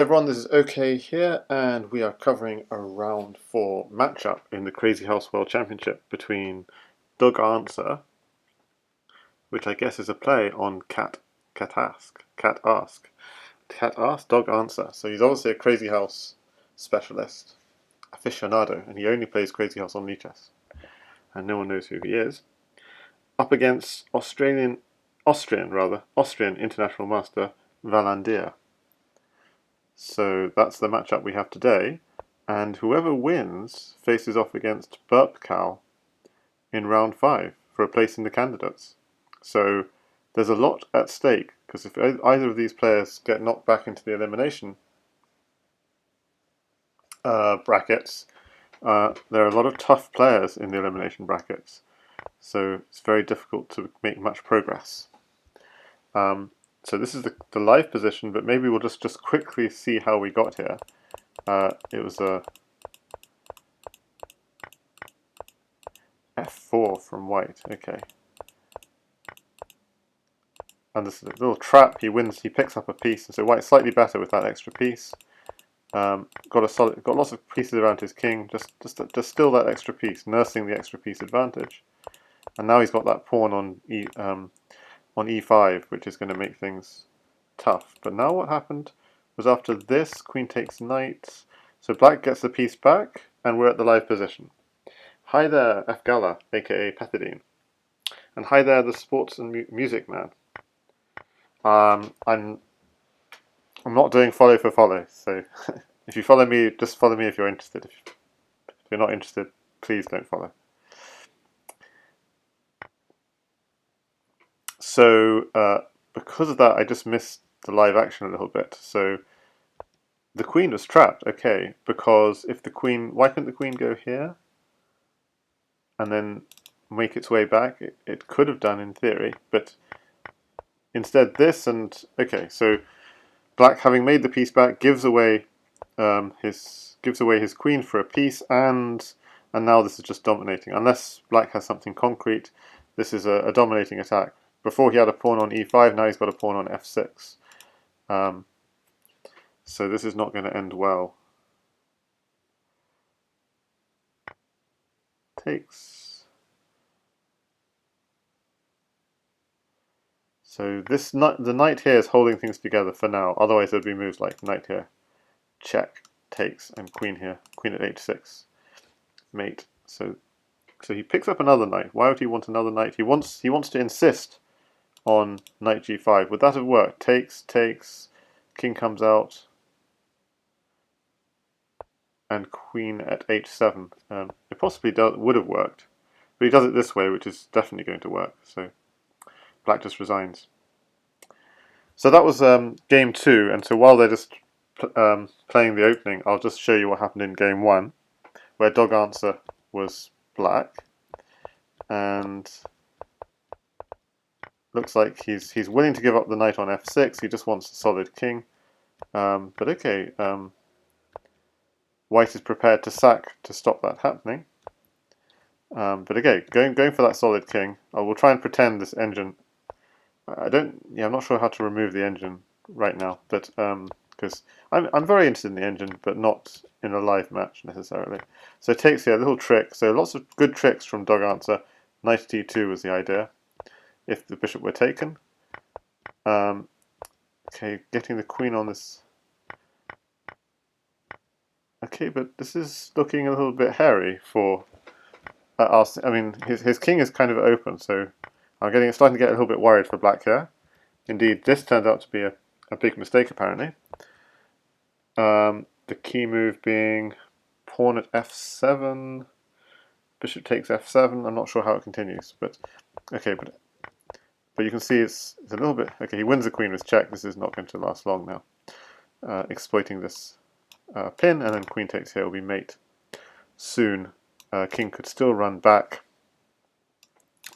Everyone, this is OK here, and we are covering a round 4 matchup in the Crazyhouse World Championship between doganswer, which I guess is a play on cat ask, doganswer. So he's obviously a Crazyhouse specialist, aficionado, and he only plays Crazyhouse on Lichess, and no one knows who he is. Up against Austrian international master Valandir. So that's the matchup we have today, and whoever wins faces off against Burp Cow in round 5 for a place in the candidates. So there's a lot at stake, because if either of these players get knocked back into the elimination brackets, there are a lot of tough players in the elimination brackets, so it's very difficult to make much progress. So this is the live position, but maybe we'll just quickly see how we got here. It was a f4 from white, okay. And this is a little trap, he wins, he picks up a piece, and so white's slightly better with that extra piece. Got lots of pieces around his king, just still that extra piece, nursing the extra piece advantage. And now he's got that pawn on e5, which is going to make things tough. But now what happened was after this, queen takes knight, so black gets the piece back, and we're at the live position. Hi there, Fgala, aka Pethidine. And hi there, the sports and music man. I'm not doing follow for follow, so if you follow me, just follow me if you're interested. If you're not interested, please don't follow. So because of that, I just missed the live action a little bit. So the queen was trapped, okay, because if the queen, why couldn't the queen go here and then make its way back? It could have done in theory, but instead this, and okay, so black, having made the piece back, gives away his queen for a piece, and now this is just dominating. Unless black has something concrete, this is a dominating attack. Before he had a pawn on e5, now he's got a pawn on f6. So this is not going to end well. Takes. So the knight here is holding things together for now. Otherwise there'd be moves like knight here, check, takes, and queen here. Queen at h6, mate. So he picks up another knight. Why would he want another knight? He wants to insist on knight g5. Would that have worked? Takes, king comes out, and queen at h7. It possibly would have worked, but he does it this way, which is definitely going to work. So black just resigns. So that was game 2, and so while they're just playing the opening, I'll just show you what happened in game 1, where doganswer was black, and looks like he's willing to give up the knight on f6. He just wants a solid king. But okay, white is prepared to sack to stop that happening. But again, going for that solid king. I will try and pretend this engine. I'm not sure how to remove the engine right now, but because I'm very interested in the engine, but not in a live match necessarily. So it takes here a little trick. So lots of good tricks from doganswer. Knight at e2 was the idea, if the bishop were taken. Okay, getting the queen on this. Okay, but this is looking a little bit hairy for us. I mean, his king is kind of open, so I'm starting to get a little bit worried for black here. Indeed, this turned out to be a big mistake, apparently. The key move being pawn at f7, bishop takes f7. I'm not sure how it continues, but okay, but you can see it's a little bit. Okay, he wins the queen with check. This is not going to last long now. Exploiting this pin, and then queen takes here will be mate soon. King could still run back,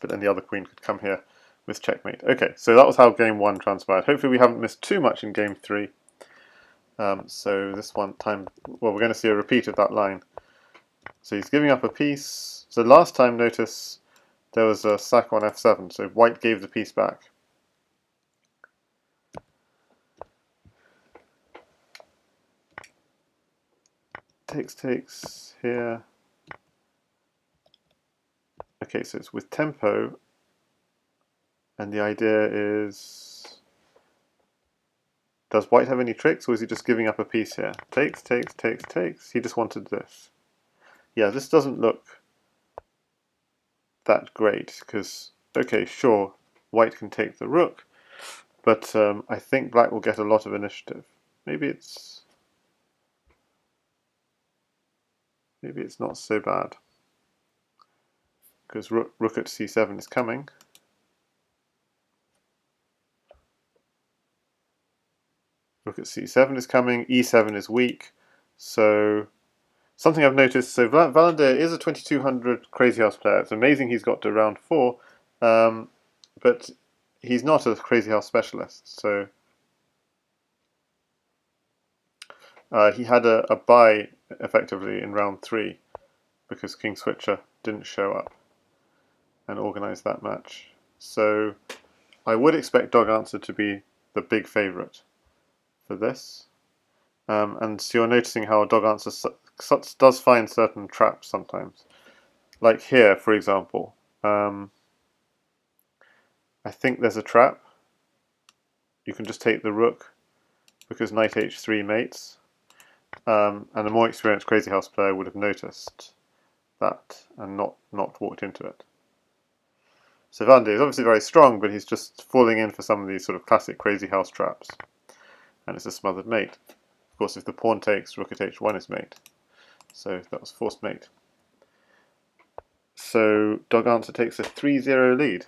but then the other queen could come here with checkmate. Okay, so that was how game 1 transpired. Hopefully we haven't missed too much in game 3. So this one time, well, we're going to see a repeat of that line. So he's giving up a piece. So last time, notice there was a sack on f7, so white gave the piece back. takes here. Okay, so it's with tempo, and the idea is, does white have any tricks, or is he just giving up a piece here? Takes. He just wanted this. Yeah, this doesn't look that great, because, okay, sure, white can take the rook, but I think black will get a lot of initiative. Maybe it's not so bad, because rook at c7 is coming. Rook at c7 is coming, e7 is weak, so something I've noticed, so Valandir is a 2200 Crazyhouse player. It's amazing he's got to round 4, but he's not a Crazyhouse specialist, so he had a bye effectively in round 3 because King Switcher didn't show up and organise that match. So I would expect doganswer to be the big favourite for this. And so you're noticing how doganswer does find certain traps sometimes. Like here, for example, I think there's a trap. You can just take the rook because knight h3 mates. And a more experienced Crazyhouse player would have noticed that and not walked into it. So Valandir is obviously very strong, but he's just falling in for some of these sort of classic Crazyhouse traps. And it's a smothered mate. Of course, if the pawn takes, rook at h1 is mate. So that was forced mate. So doganswer takes a 3-0 lead.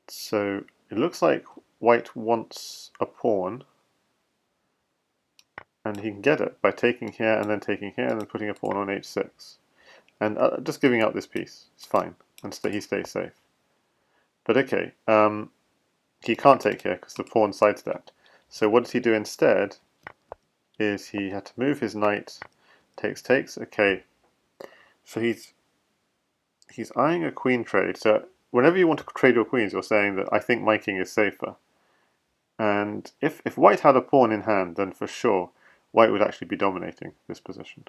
So it looks like white wants a pawn, and he can get it by taking here and then taking here and then putting a pawn on h6. And just giving up this piece is fine, and he stays safe. But okay, he can't take here because the pawn sidestepped. So what did he do instead? Is he had to move his knight, takes. Okay, so he's eyeing a queen trade. So whenever you want to trade your queens, you're saying that I think my king is safer. And if white had a pawn in hand, then for sure white would actually be dominating this position.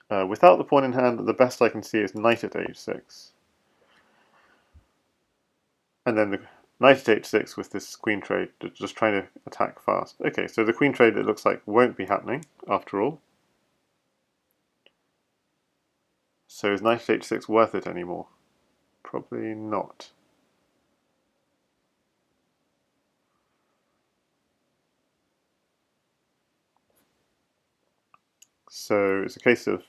Without the pawn in hand, the best I can see is knight at h6. And then the knight at h6 with this queen trade, just trying to attack fast. Okay, so the queen trade, it looks like, won't be happening after all. So is knight at h6 worth it anymore? Probably not. So it's a case of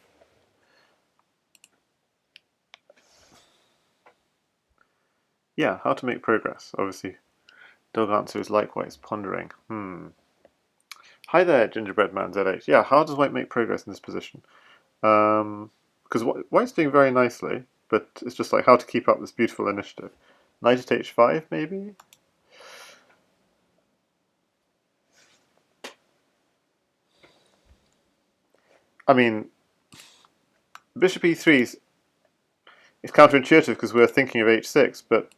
how to make progress. Obviously, doganswer is likewise pondering. Hi there, Gingerbread Man Z8. Yeah, how does white make progress in this position? Because white's doing very nicely, but it's just like how to keep up this beautiful initiative. Knight at h5, maybe? I mean, bishop e3 is counterintuitive because we're thinking of h6, but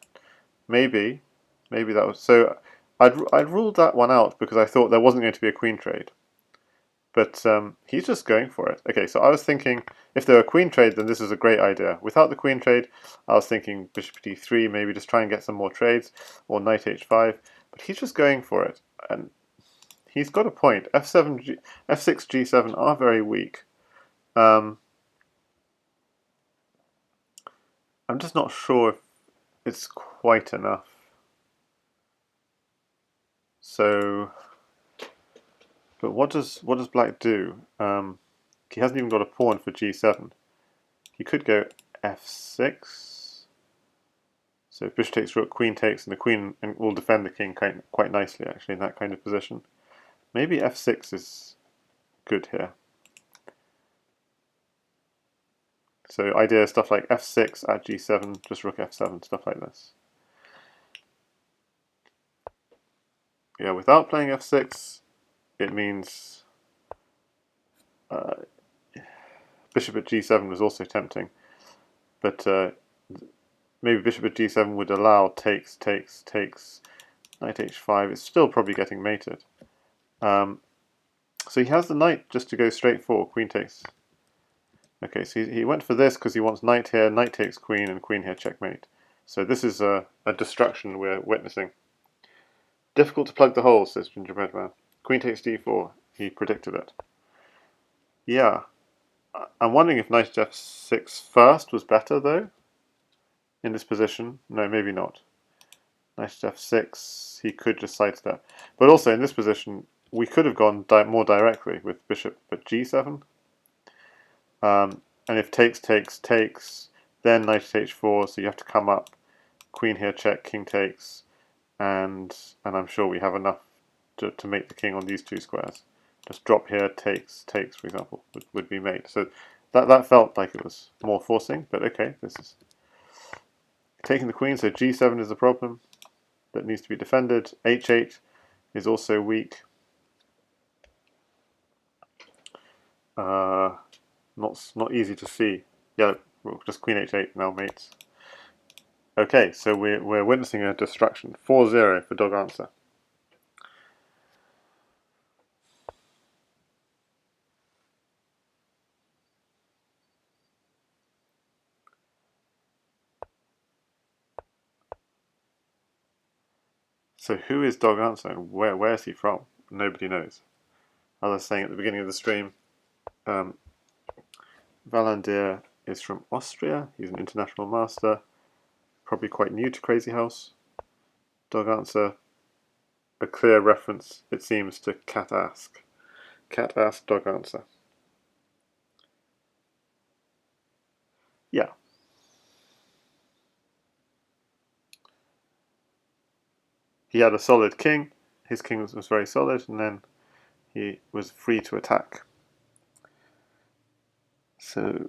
maybe that was... So I'd ruled that one out because I thought there wasn't going to be a queen trade. But he's just going for it. Okay, so I was thinking if there were a queen trade, then this is a great idea. Without the queen trade, I was thinking bishop d3, maybe just try and get some more trades, or knight h5. But he's just going for it, and he's got a point. f6, g7 are very weak. I'm just not sure if it's quite enough. So, but what does black do? He hasn't even got a pawn for g7. He could go f6. So if bishop takes rook, queen takes, and the queen will defend the king quite nicely, actually, in that kind of position. Maybe f6 is good here. So idea stuff like f6 at g7, just rook f7, stuff like this. yeah, without playing f6, it means bishop at g7 was also tempting, but maybe bishop at g7 would allow takes, knight h5. It's still probably getting mated. So he has the knight just to go straight for queen takes. Okay, so he went for this because he wants knight here, knight takes queen, and queen here, checkmate. So this is a destruction we're witnessing. Difficult to plug the holes, says Gingerbread Man. Queen takes d4. He predicted it. Yeah. I'm wondering if knight f6 first was better, though, in this position. No, maybe not. Knight f6, he could just sidestep. But also, in this position, we could have gone more directly with bishop at g7. And if takes, then knight at h4, so you have to come up, queen here, check, king takes, and I'm sure we have enough to make the king on these two squares. Just drop here, takes, for example, would be made. So that felt like it was more forcing, but okay, this is taking the queen, so g7 is the problem that needs to be defended. h8 is also weak. Not easy to see. Yeah, well, just queen h8 now, mates. Okay, so we're witnessing a destruction. 4-0 for dog answer. So who is dog answer and where is he from? Nobody knows. As I was saying at the beginning of the stream, Valandir is from Austria. He's an international master, probably quite new to Crazyhouse. Dog answer, a clear reference, it seems, to cat ask. Cat ask, dog answer. Yeah. He had a solid king. His king was very solid, and then he was free to attack. So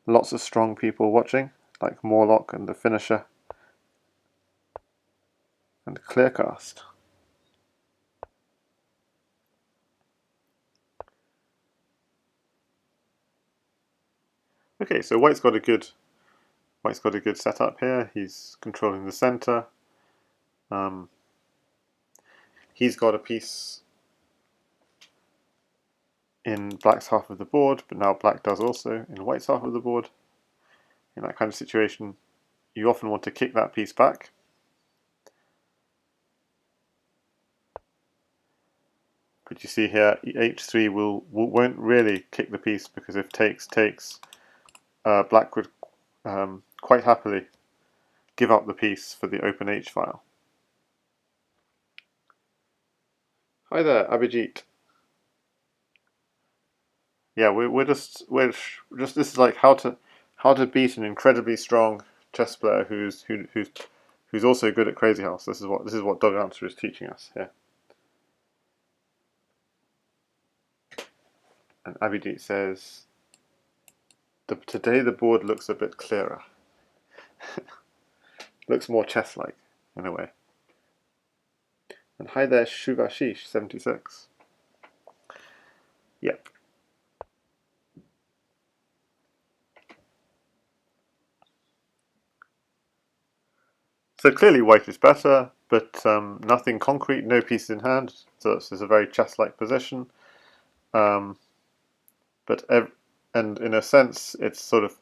lots of strong people watching, like Morlock and the finisher, and Clearcast. Okay, so White's got a good setup here. He's controlling the center. He's got a piece in Black's half of the board, but now Black does also in White's half of the board. In that kind of situation, you often want to kick that piece back. But you see here, h3 won't really kick the piece, because if takes, Black would quite happily give up the piece for the open H file. Hi there, Abhijit. Yeah, we're just this is like how to beat an incredibly strong chess player who's also good at Crazyhouse. This is what Dog Answer is teaching us here. And Abhijit says, today the board looks a bit clearer. Looks more chess-like in a way. And hi there, Shuvashish76. Yep. So clearly White is better, but nothing concrete, no pieces in hand. So this is a very chess-like position. And in a sense, it's sort of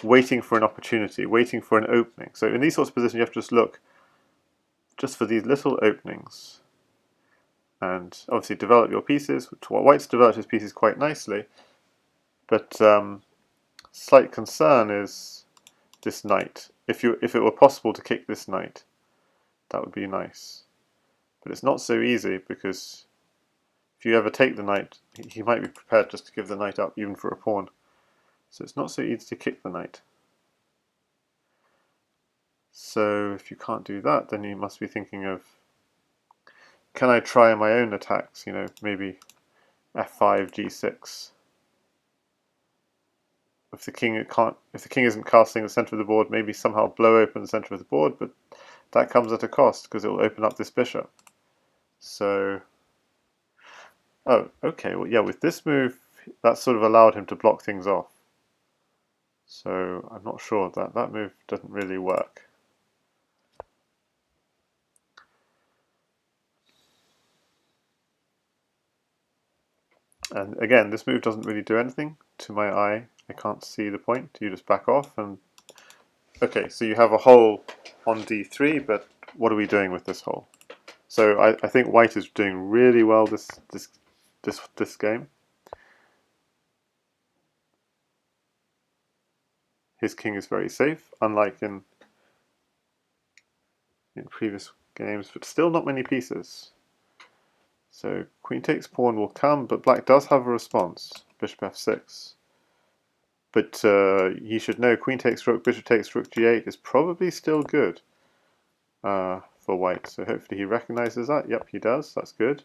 waiting for an opportunity, waiting for an opening. So in these sorts of positions, you have to just look just for these little openings, and obviously develop your pieces. White's developed his pieces quite nicely, but slight concern is this knight. If it were possible to kick this knight, that would be nice. But it's not so easy, because if you ever take the knight, he might be prepared just to give the knight up, even for a pawn. So it's not so easy to kick the knight. So if you can't do that, then you must be thinking of, can I try my own attacks? You know, maybe f5, g6. If the king isn't casting the center of the board, maybe somehow blow open the center of the board, but that comes at a cost because it will open up this bishop. So, oh, okay, well, yeah, with this move, that sort of allowed him to block things off. So I'm not sure that move doesn't really work. And again, this move doesn't really do anything to my eye. I can't see the point. You just back off and... Okay, so you have a hole on d3, but what are we doing with this hole? So I think white is doing really well this game. His king is very safe, unlike in previous games, but still not many pieces. So queen takes pawn will come, but black does have a response. Bishop f6. But you should know queen takes rook, bishop takes rook g8 is probably still good for white. So hopefully he recognizes that. Yep, he does. That's good.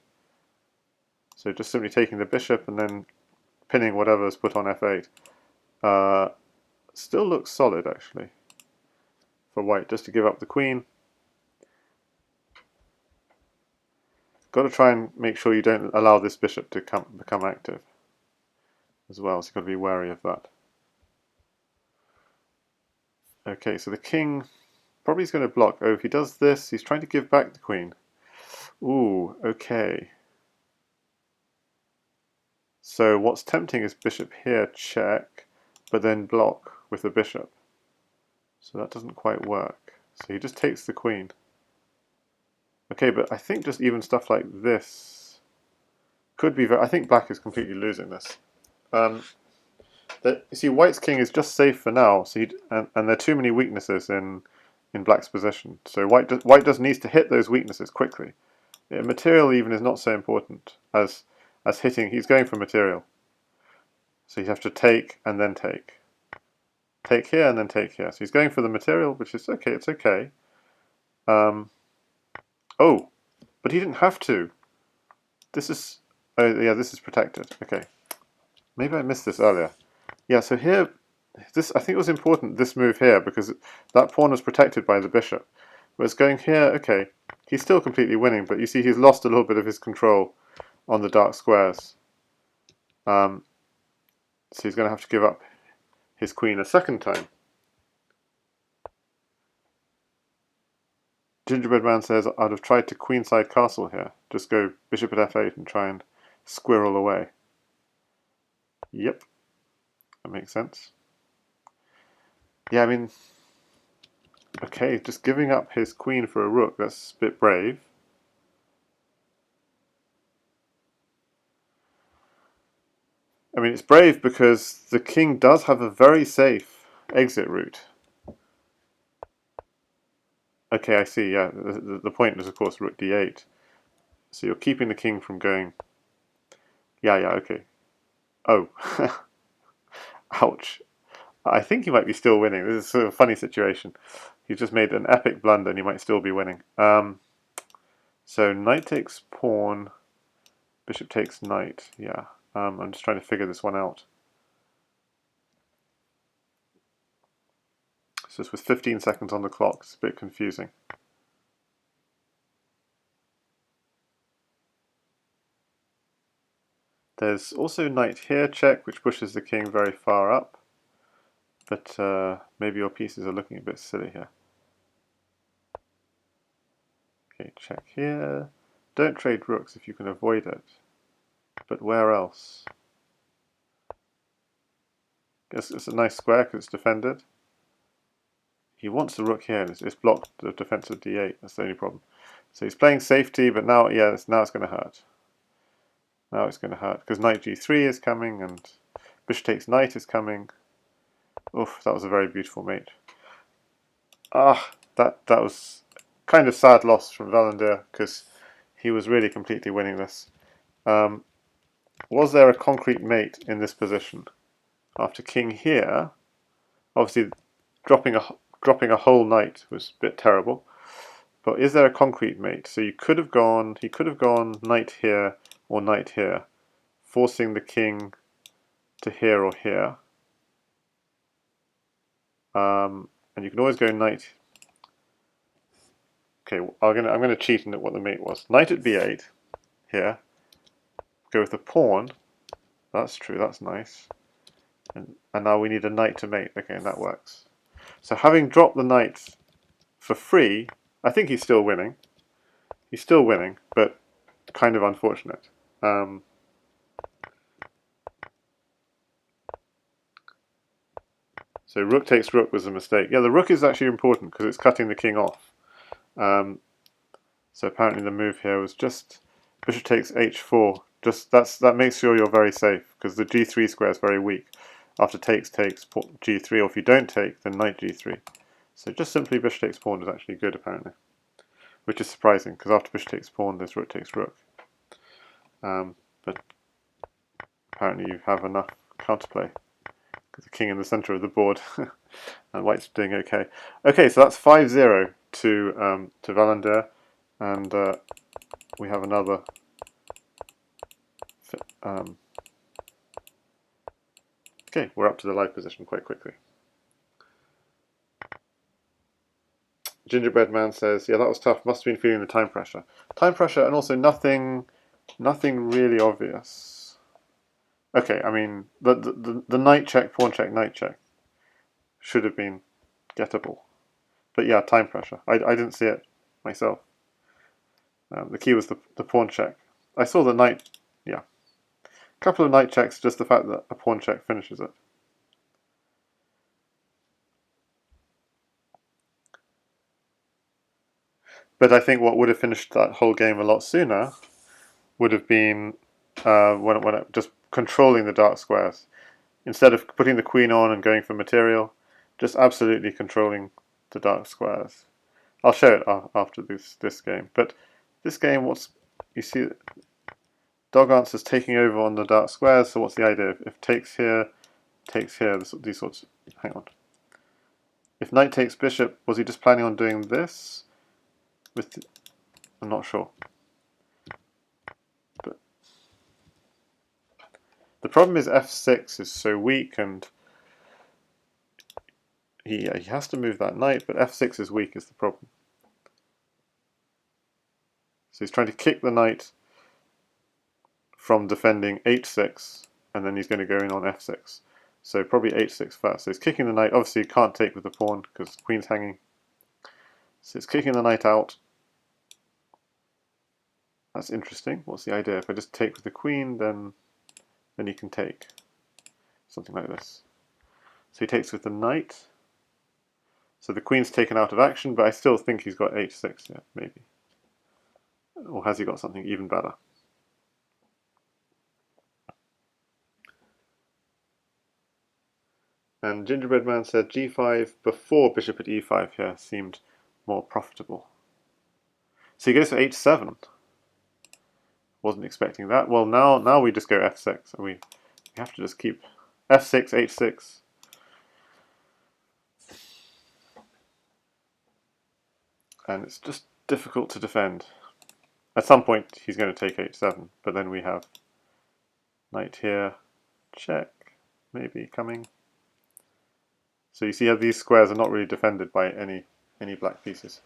So just simply taking the bishop and then pinning whatever is put on f8. Still looks solid, actually, for white, just to give up the queen. Got to try and make sure you don't allow this bishop to become active as well, so you've got to be wary of that. Okay, so the king probably is going to block. Oh, if he does this, he's trying to give back the queen. Ooh, okay. So what's tempting is bishop here, check, but then block with the bishop. So that doesn't quite work. So he just takes the queen. Okay, but I think just even stuff like this could be I think black is completely losing this. You see, white's king is just safe for now, so and there are too many weaknesses in black's position. So white just needs to hit those weaknesses quickly. Yeah, material even is not so important as hitting. He's going for material. So you have to take and then take. Take here and then take here. So he's going for the material, which is okay, it's okay. Oh, but he didn't have to. This is... Oh, yeah, this is protected. Okay. Maybe I missed this earlier. Yeah, so here... I think it was important, this move here, because that pawn was protected by the bishop. Whereas going here, okay, he's still completely winning, but you see he's lost a little bit of his control on the dark squares. So he's going to have to give up his queen a second time. Gingerbread Man says, I'd have tried to queenside castle here. Just go bishop at f8 and try and squirrel away. Yep, that makes sense. Yeah, I mean, okay, just giving up his queen for a rook, that's a bit brave. I mean, it's brave because the king does have a very safe exit route. Okay, I see, yeah, the point is, of course, rook d8. So you're keeping the king from going... Yeah, okay. Oh. Ouch. I think he might be still winning. This is sort of a funny situation. He's just made an epic blunder and he might still be winning. So knight takes pawn, bishop takes knight. Yeah, I'm just trying to figure this one out. So it's with 15 seconds on the clock. It's a bit confusing. There's also knight here check, which pushes the king very far up. But maybe your pieces are looking a bit silly here. Okay, check here. Don't trade rooks if you can avoid it. But where else? It's a nice square because it's defended. He wants the rook here, and it's blocked the defense of d8. That's the only problem. So he's playing safety, but now, yeah, now it's going to hurt. Now it's going to hurt because knight g3 is coming, and bishop takes knight is coming. Oof, that was a very beautiful mate. Ah, that was kind of sad loss from Valandir because he was really completely winning this. Was there a concrete mate in this position? After king here, obviously dropping a whole knight was a bit terrible. But is there a concrete mate? So he could have gone knight here or knight here, forcing the king to here or here. And you can always go knight. Okay, I'm gonna cheat and look what the mate was. Knight at b8 here. Go with the pawn. That's true. That's nice. And now we need a knight to mate. Okay, and that works. So having dropped the knight for free, I think he's still winning. He's still winning, but kind of unfortunate. So rook takes rook was a mistake. Yeah, the rook is actually important because it's cutting the king off. So apparently the move here was just bishop takes h4. Just that makes sure you're very safe because the g3 square is very weak. After takes g3, or if you don't take, then knight g3. So just simply bishop takes pawn is actually good apparently, which is surprising because after bishop takes pawn, there's rook takes rook. But apparently you have enough counterplay because the king in the center of the board, and white's doing okay. Okay, so that's 5-0 to Valandir, and we have another. Okay, we're up to the live position quite quickly. Gingerbread Man says, yeah, that was tough. Must have been feeling the time pressure. Time pressure and also nothing really obvious. Okay, I mean, the knight check, pawn check, knight check should have been gettable. But yeah, time pressure. I didn't see it myself. The key was the pawn check. I saw the knight, yeah. A couple of knight checks, just the fact that a pawn check finishes it. But I think what would have finished that whole game a lot sooner would have been when it just controlling the dark squares. Instead of putting the queen on and going for material, just absolutely controlling the dark squares. I'll show it after this game. But this game, you see, doganswer's taking over on the dark squares. So what's the idea? If takes here, these sorts. Hang on. If knight takes bishop, was he just planning on doing this? I'm not sure. But the problem is f6 is so weak, and he has to move that knight, but f6 is weak is the problem. So he's trying to kick the knight from defending h6, and then he's going to go in on f6. So probably h6 first. So he's kicking the knight. Obviously, you can't take with the pawn because the queen's hanging. So it's kicking the knight out. That's interesting. What's the idea? If I just take with the queen, then he can take. Something like this. So he takes with the knight. So the queen's taken out of action, but I still think he's got h6 here, maybe. Or has he got something even better? And Gingerbread Man said g5 before bishop at e5 here seemed more profitable. So he goes for h7. Wasn't expecting that. Well, now we just go f6. And we have to just keep f6, h6. And it's just difficult to defend. At some point he's going to take h7, but then we have knight here, check, maybe coming. So you see how these squares are not really defended by any black pieces.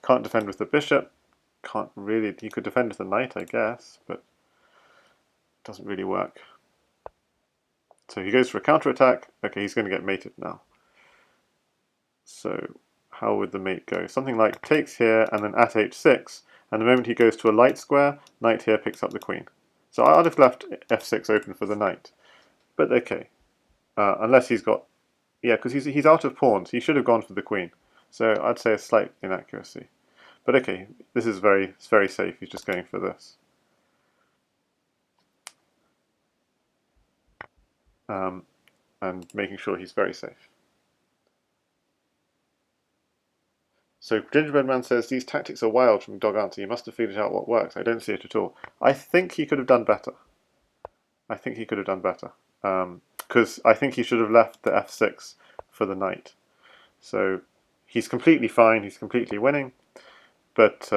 Can't defend with the bishop. Can't really. He could defend with the knight, I guess, but it doesn't really work. So he goes for a counterattack. Okay, he's going to get mated now. So how would the mate go? Something like takes here and then at h6, and the moment he goes to a light square, knight here picks up the queen. So I'd have left f6 open for the knight. But okay, unless he's got, yeah, because he's out of pawns. He should have gone for the queen. So I'd say a slight inaccuracy. But okay, this is it's very safe. He's just going for this. And making sure he's very safe. So Gingerbread Man says, these tactics are wild from doganswer. You must have figured out what works. I don't see it at all. I think he could have done better. I think he could have done better. Because I think he should have left the f6 for the knight. So he's completely fine. He's completely winning. But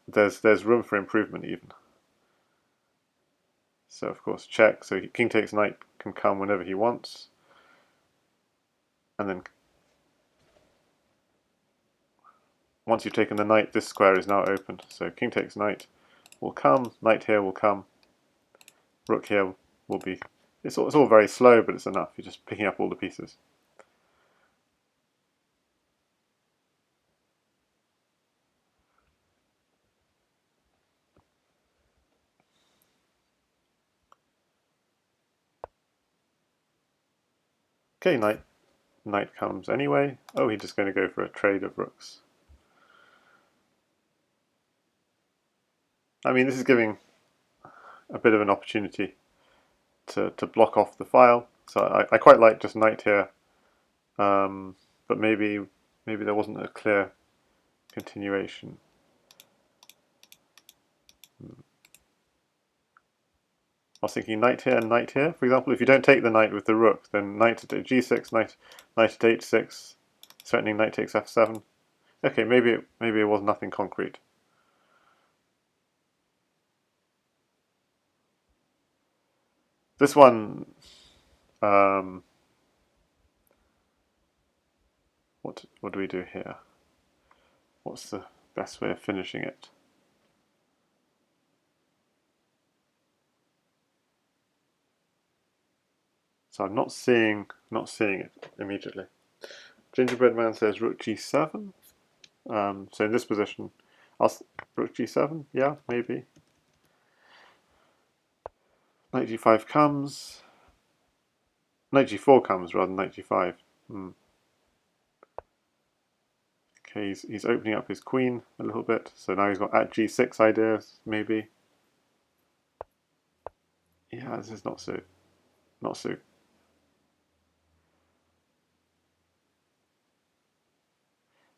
there's room for improvement even. So of course check. So king takes knight can come whenever he wants. And then once you've taken the knight, this square is now open. So king takes knight will come, knight here will come, rook here will be... It's all very slow, but it's enough. You're just picking up all the pieces. Okay, knight comes anyway. Oh, he's just going to go for a trade of rooks. I mean, this is giving a bit of an opportunity to block off the file. So I quite like just knight here, but maybe there wasn't a clear continuation. I was thinking knight here and knight here. For example, if you don't take the knight with the rook, then knight at g6, knight at h6, threatening knight takes f7. Okay, maybe it was nothing concrete. This one, what do we do here? What's the best way of finishing it? So I'm not seeing it immediately. Gingerbread Man says rook g7. So in this position, rook g7. Yeah, maybe. Knight g5 comes. Knight g4 comes rather than knight g5. Okay, he's opening up his queen a little bit. So now he's got at g6 ideas, maybe. Yeah, this is not so.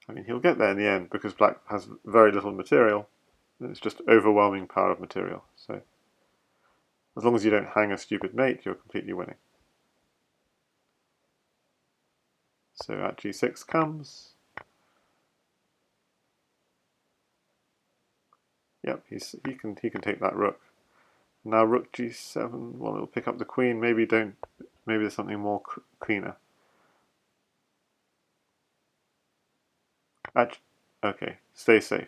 I mean, he'll get there in the end because black has very little material. It's just overwhelming power of material. So as long as you don't hang a stupid mate, you're completely winning. So at g6 comes. Yep, he can take that rook. Now rook g7. Well, it'll pick up the queen. Maybe there's something more cleaner. Okay, stay safe.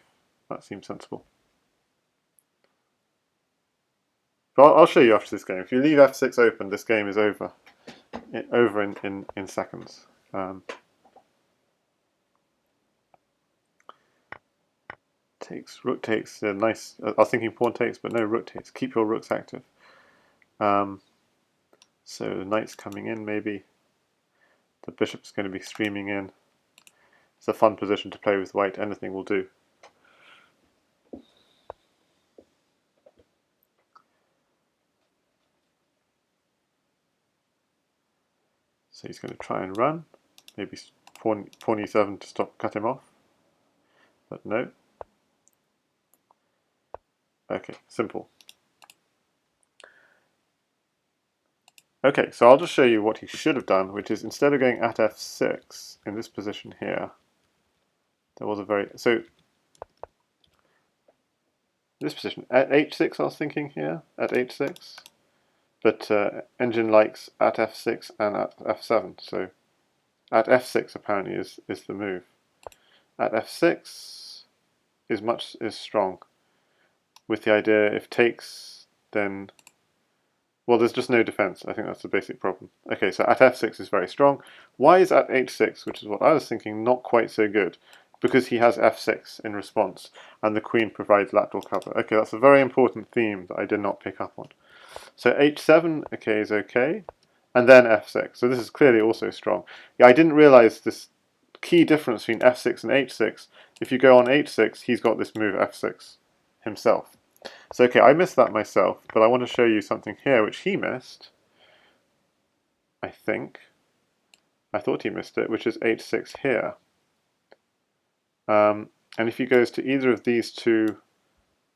That seems sensible. But I'll show you after this game. If you leave f6 open, this game is over. Over in seconds. Rook takes. Nice. I was thinking pawn takes, but no, rook takes. Keep your rooks active. So the knight's coming in. Maybe the bishop's going to be streaming in. It's a fun position to play with white. Anything will do. So he's going to try and run. Maybe pawn e7 to cut him off. But no. Okay, simple. Okay, so I'll just show you what he should have done, which is instead of going at f6 in this position here, there was this position at h6 I was thinking here, at h6, but Engine likes at f6 and at f7, so at f6 apparently is the move. At f6 is strong, with the idea if takes, then, well, there's just no defense. I think that's the basic problem. Okay, so at f6 is very strong. Why is at h6, which is what I was thinking, not quite so good? Because he has f6 in response, and the queen provides lateral cover. Okay, that's a very important theme that I did not pick up on. So h7, okay, is okay, and then f6. So this is clearly also strong. Yeah, I didn't realize this key difference between f6 and h6. If you go on h6, he's got this move f6 himself. So okay, I missed that myself, but I want to show you something here which he missed. I think. I thought he missed it, which is h6 here. And if he goes to either of these two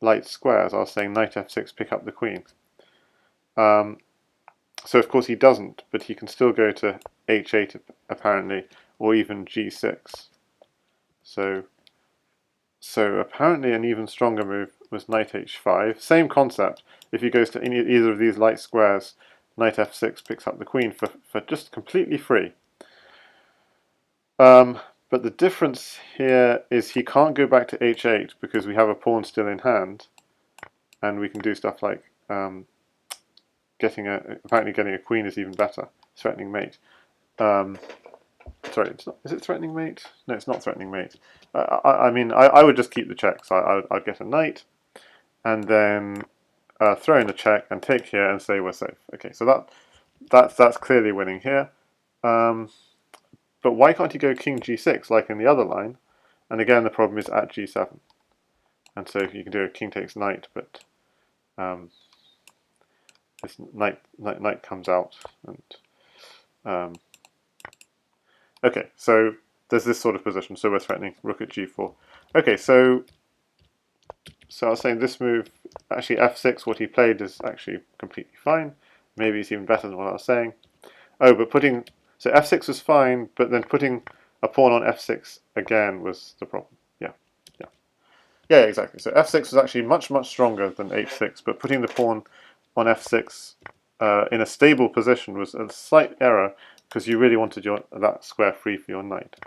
light squares, I was saying knight f6, pick up the queen. So of course he doesn't, but he can still go to h8 apparently, or even g6. So apparently an even stronger move was knight h5. Same concept. If he goes to either of these light squares, knight f6 picks up the queen for just completely free. But the difference here is he can't go back to h8 because we have a pawn still in hand, and we can do stuff like apparently getting a queen is even better. Threatening mate. Sorry, it's not, is it threatening mate? No, it's not threatening mate. I mean, I would just keep the checks. I'd get a knight, and then throw in a check and take here and say we're safe. Okay, so that's clearly winning here. But why can't he go king g6 like in the other line? And again, the problem is at g7. And so you can do a king takes knight, but this knight comes out. And okay, so there's this sort of position. So we're threatening rook at g4. Okay, so I was saying this move, actually f6, what he played is actually completely fine. Maybe it's even better than what I was saying. Oh, but so f6 was fine, but then putting a pawn on f6 again was the problem. Yeah, exactly. So f6 was actually much stronger than h6, but putting the pawn on f6 in a stable position was a slight error because you really wanted that square free for your knight.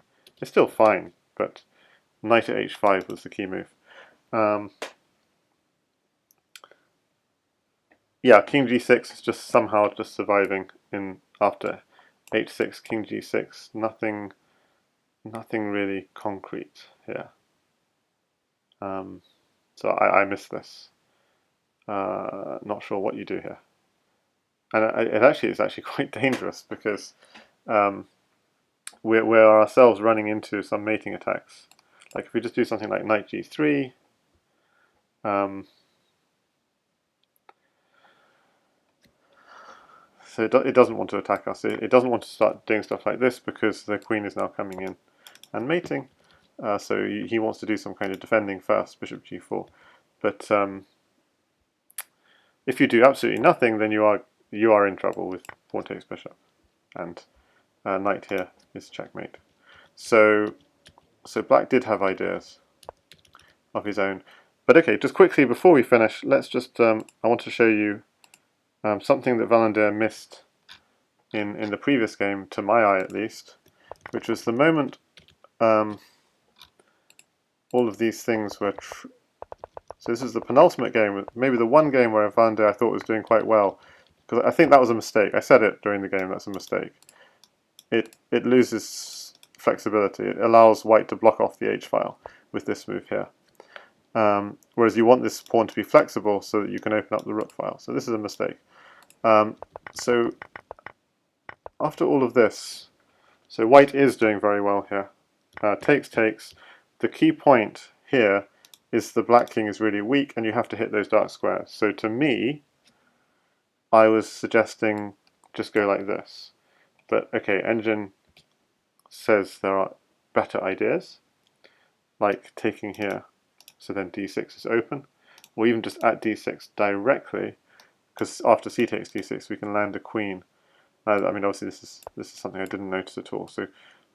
It's still fine, but knight at h5 was the key move. Yeah, king g6 is just somehow just surviving in after h6, king g6. Nothing really concrete here. So I miss this. Not sure what you do here. And it actually is actually quite dangerous because we're ourselves running into some mating attacks. Like if we just do something like knight g3, so it doesn't want to attack us. It doesn't want to start doing stuff like this because the queen is now coming in and mating. So he wants to do some kind of defending first, bishop g4. But if you do absolutely nothing, then you are in trouble with pawn takes bishop, and knight here is checkmate. So black did have ideas of his own. But okay, just quickly before we finish, let's just I want to show you something that Valandir missed in the previous game, to my eye at least, which was the moment all of these things were so this is the penultimate game, maybe the one game where Valandir I thought was doing quite well, because I think that was a mistake. I said it during the game, that's a mistake. It loses flexibility. It allows white to block off the h-file with this move here. Whereas you want this pawn to be flexible so that you can open up the rook file. So this is a mistake. So after all of this, so white is doing very well here. Takes. The key point here is the black king is really weak and you have to hit those dark squares. So to me, I was suggesting just go like this. But okay, Engine says there are better ideas, like taking here, so then d6 is open, or even just at d6 directly, because after c takes d6 we can land a queen. I mean, obviously this is something I didn't notice at all. So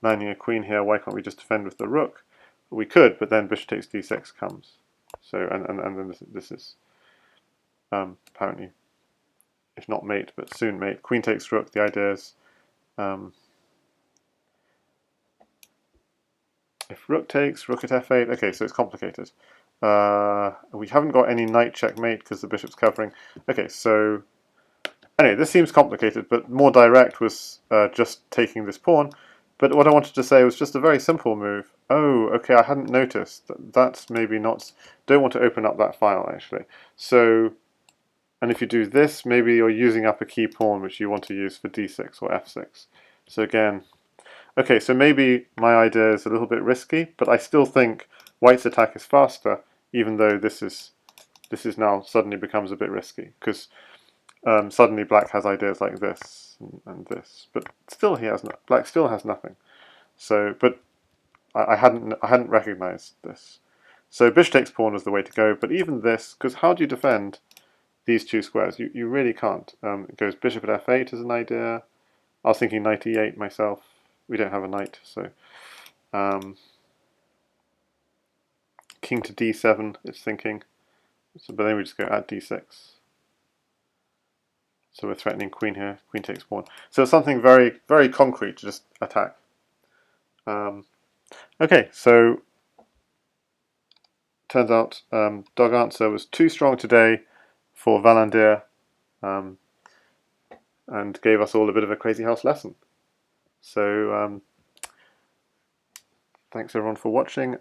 landing a queen here, why can't we just defend with the rook? We could, but then bishop takes d6 comes. So and then this is apparently, if not mate, but soon mate. Queen takes rook. The idea is if rook takes, rook at f8. Okay, so it's complicated. We haven't got any knight checkmate because the bishop's covering. Okay, so anyway, this seems complicated, but more direct was just taking this pawn. But what I wanted to say was just a very simple move. Oh, okay, I hadn't noticed. That's maybe not... Don't want to open up that file, actually. So, and if you do this, maybe you're using up a key pawn which you want to use for d6 or f6. So again... Okay, so maybe my idea is a little bit risky, but I still think white's attack is faster, even though this is now suddenly becomes a bit risky, because suddenly black has ideas like this and this, but still black still has nothing. So, but I hadn't recognized this. So bishop takes pawn was the way to go, but even this, because how do you defend these two squares? You really can't. It goes bishop at f8 as an idea. I was thinking knight e8 myself. We don't have a knight, so king to d7 it's thinking. So, but then we just go at d6. So we're threatening queen here. Queen takes pawn. So it's something very concrete to just attack. Okay, so turns out doganswer was too strong today for Valandir, um, and gave us all a bit of a Crazyhouse lesson. So thanks everyone for watching.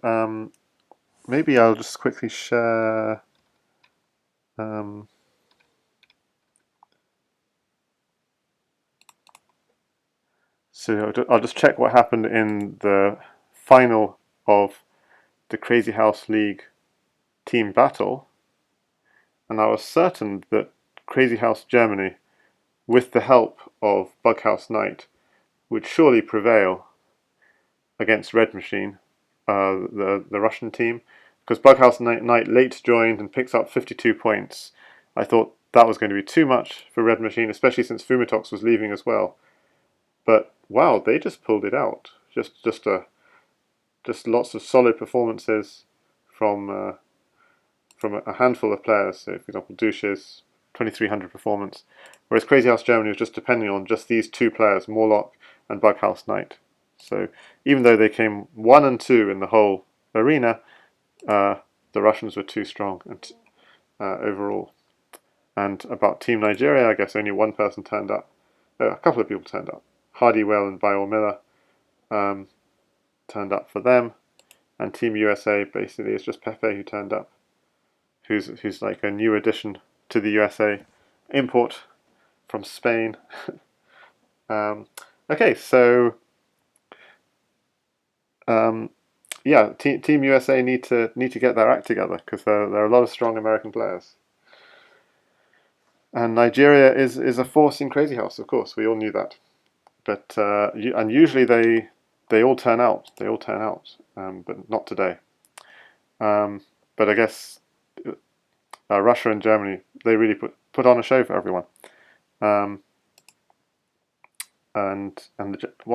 Maybe I'll just quickly share. Um, so I'll just check what happened in the final of the Crazyhouse League team battle, and I was certain that Crazyhouse Germany, with the help of Bughouse Knight, would surely prevail against Red Machine, the Russian team, because Bughouse Knight late joined and picks up 52 points. I thought that was going to be too much for Red Machine, especially since Fumitox was leaving as well. But wow, they just pulled it out. Just lots of solid performances from a handful of players. So, for example, Douche's 2300 performance, whereas Crazyhouse Germany was just depending on just these two players, Morlock and Bughouse Knight. So even though they came 1 and 2 in the whole arena, the Russians were too strong and overall. And about Team Nigeria, I guess only one person turned up. A couple of people turned up. Hardywell and Biol Miller turned up for them. And Team USA basically is just Pepe who turned up, who's like a new addition to the USA, import from Spain. Okay, so yeah, Team USA need to get their act together because there are a lot of strong American players. And Nigeria is a force in Crazyhouse, of course. We all knew that. But and usually they all turn out. They all turn out, but not today. But I guess Russia and Germany, they really put on a show for everyone. Well,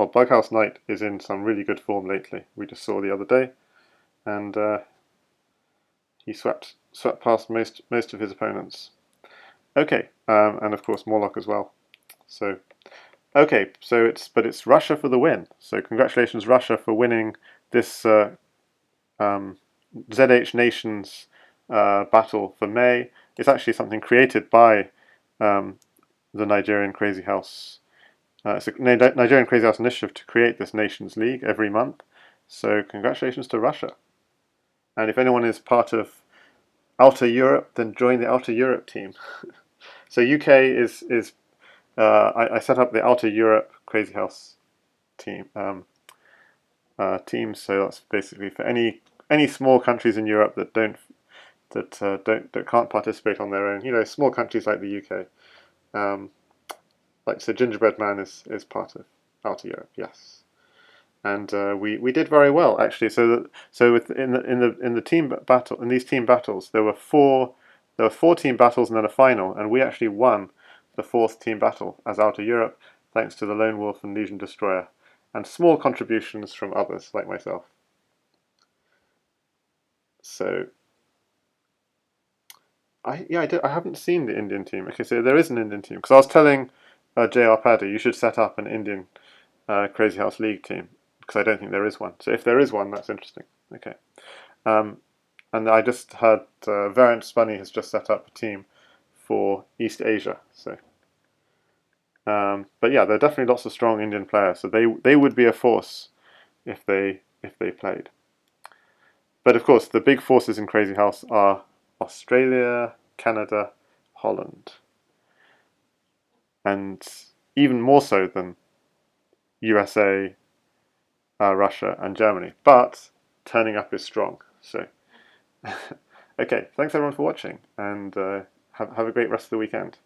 Bughouse Knight is in some really good form lately. We just saw the other day, and he swept past most of his opponents. Okay, and of course Morlock as well. So okay, so it's Russia for the win. So congratulations Russia for winning this ZH Nations battle for May. It's actually something created by the Nigerian Crazyhouse. It's a Nigerian Crazyhouse initiative to create this Nations League every month. So congratulations to Russia. And if anyone is part of Outer Europe, then join the Outer Europe team. So UK is I set up the Outer Europe Crazyhouse team. Teams. So that's basically for any small countries in Europe that can't participate on their own. You know, small countries like the UK. So Gingerbread Man is part of Outer Europe. Yes, and we did very well actually. So in the team battle, in these team battles, there were four team battles and then a final, and we actually won the fourth team battle as Outer Europe, thanks to the Lone Wolf and Legion Destroyer, and small contributions from others like myself. So I haven't seen the Indian team. Okay, so there is an Indian team because I was telling JR Paddy you should set up an Indian Crazyhouse League team because I don't think there is one. So if there is one, that's interesting. Okay. And I just heard Variant Spunny has just set up a team for East Asia. So, but yeah, there are definitely lots of strong Indian players. So they would be a force if they played. But of course, the big forces in Crazyhouse are Australia, Canada, Holland, and even more so than USA, Russia, and Germany. But turning up is strong. So. Okay, thanks everyone for watching, and have a great rest of the weekend.